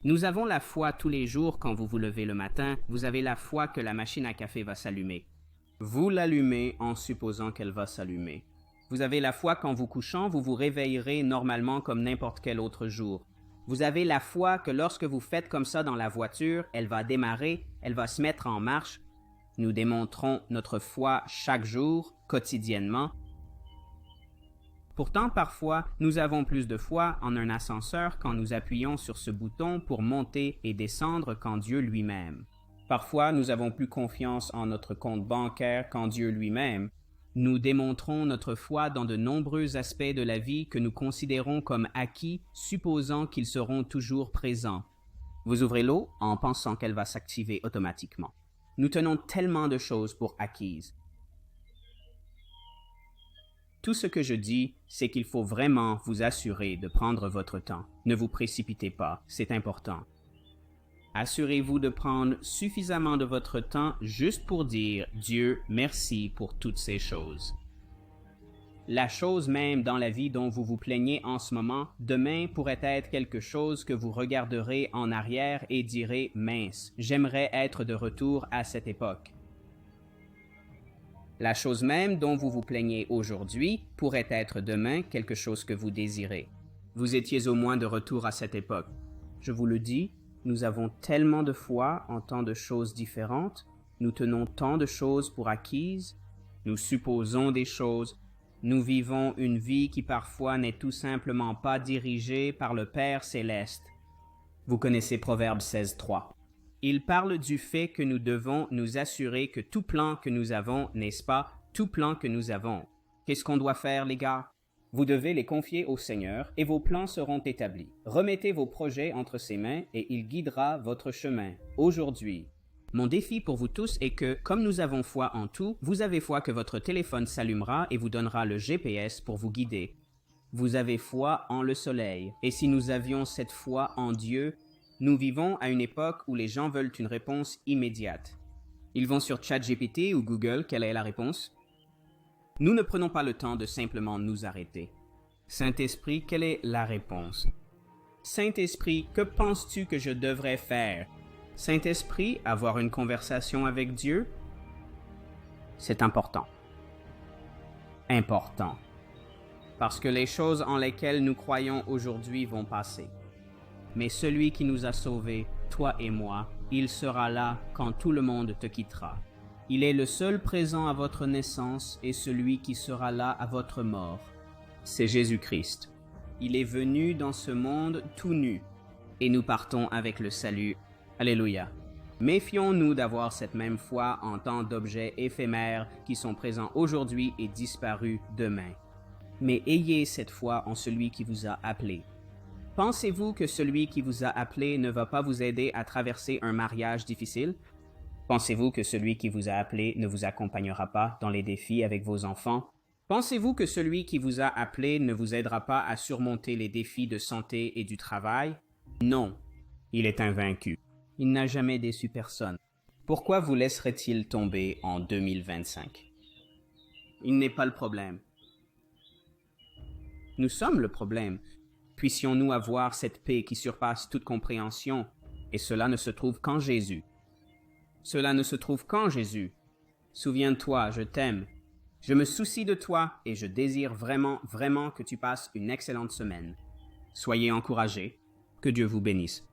Nous avons la foi tous les jours quand vous vous levez le matin, vous avez la foi que la machine à café va s'allumer. Vous l'allumez en supposant qu'elle va s'allumer. Vous avez la foi qu'en vous couchant, vous vous réveillerez normalement comme n'importe quel autre jour. Vous avez la foi que lorsque vous faites comme ça dans la voiture, elle va démarrer, elle va se mettre en marche. Nous démontrons notre foi chaque jour, quotidiennement. Pourtant, parfois, nous avons plus de foi en un ascenseur quand nous appuyons sur ce bouton pour monter et descendre qu'en Dieu lui-même. Parfois, nous avons plus confiance en notre compte bancaire qu'en Dieu lui-même. Nous démontrons notre foi dans de nombreux aspects de la vie que nous considérons comme acquis, supposant qu'ils seront toujours présents. Vous ouvrez l'eau en pensant qu'elle va s'activer automatiquement. Nous tenons tellement de choses pour acquises. Tout ce que je dis, c'est qu'il faut vraiment vous assurer de prendre votre temps. Ne vous précipitez pas, c'est important. Assurez-vous de prendre suffisamment de votre temps juste pour dire « Dieu, merci pour toutes ces choses ». La chose même dans la vie dont vous vous plaignez en ce moment, demain pourrait être quelque chose que vous regarderez en arrière et direz « Mince, j'aimerais être de retour à cette époque ». La chose même dont vous vous plaignez aujourd'hui pourrait être demain quelque chose que vous désirez. Vous étiez au moins de retour à cette époque. Je vous le dis, nous avons tellement de foi en tant de choses différentes, nous tenons tant de choses pour acquises, nous supposons des choses, nous vivons une vie qui parfois n'est tout simplement pas dirigée par le Père céleste. Vous connaissez Proverbe 16.3. Il parle du fait que nous devons nous assurer que tout plan que nous avons, n'est-ce pas, tout plan que nous avons. Qu'est-ce qu'on doit faire, les gars? Vous devez les confier au Seigneur et vos plans seront établis. Remettez vos projets entre ses mains et il guidera votre chemin. Aujourd'hui, mon défi pour vous tous est que, comme nous avons foi en tout, vous avez foi que votre téléphone s'allumera et vous donnera le GPS pour vous guider. Vous avez foi en le soleil. Et si nous avions cette foi en Dieu, nous vivons à une époque où les gens veulent une réponse immédiate. Ils vont sur ChatGPT ou Google, quelle est la réponse? Nous ne prenons pas le temps de simplement nous arrêter. Saint-Esprit, quelle est la réponse? Saint-Esprit, que penses-tu que je devrais faire? Saint-Esprit, avoir une conversation avec Dieu? C'est important. Important. Parce que les choses en lesquelles nous croyons aujourd'hui vont passer. Mais celui qui nous a sauvés, toi et moi, il sera là quand tout le monde te quittera. Il est le seul présent à votre naissance et celui qui sera là à votre mort. C'est Jésus-Christ. Il est venu dans ce monde tout nu. Et nous partons avec le salut. Alléluia. Méfions-nous d'avoir cette même foi en tant d'objets éphémères qui sont présents aujourd'hui et disparus demain. Mais ayez cette foi en celui qui vous a appelé. Pensez-vous que celui qui vous a appelé ne va pas vous aider à traverser un mariage difficile? Pensez-vous que celui qui vous a appelé ne vous accompagnera pas dans les défis avec vos enfants? Pensez-vous que celui qui vous a appelé ne vous aidera pas à surmonter les défis de santé et du travail? Non, il est invaincu. Il n'a jamais déçu personne. Pourquoi vous laisserait-il tomber en 2025? Il n'est pas le problème. Nous sommes le problème. Puissions-nous avoir cette paix qui surpasse toute compréhension, et cela ne se trouve qu'en Jésus. Cela ne se trouve qu'en Jésus. Souviens-toi, je t'aime. Je me soucie de toi et je désire vraiment, vraiment que tu passes une excellente semaine. Soyez encouragés. Que Dieu vous bénisse.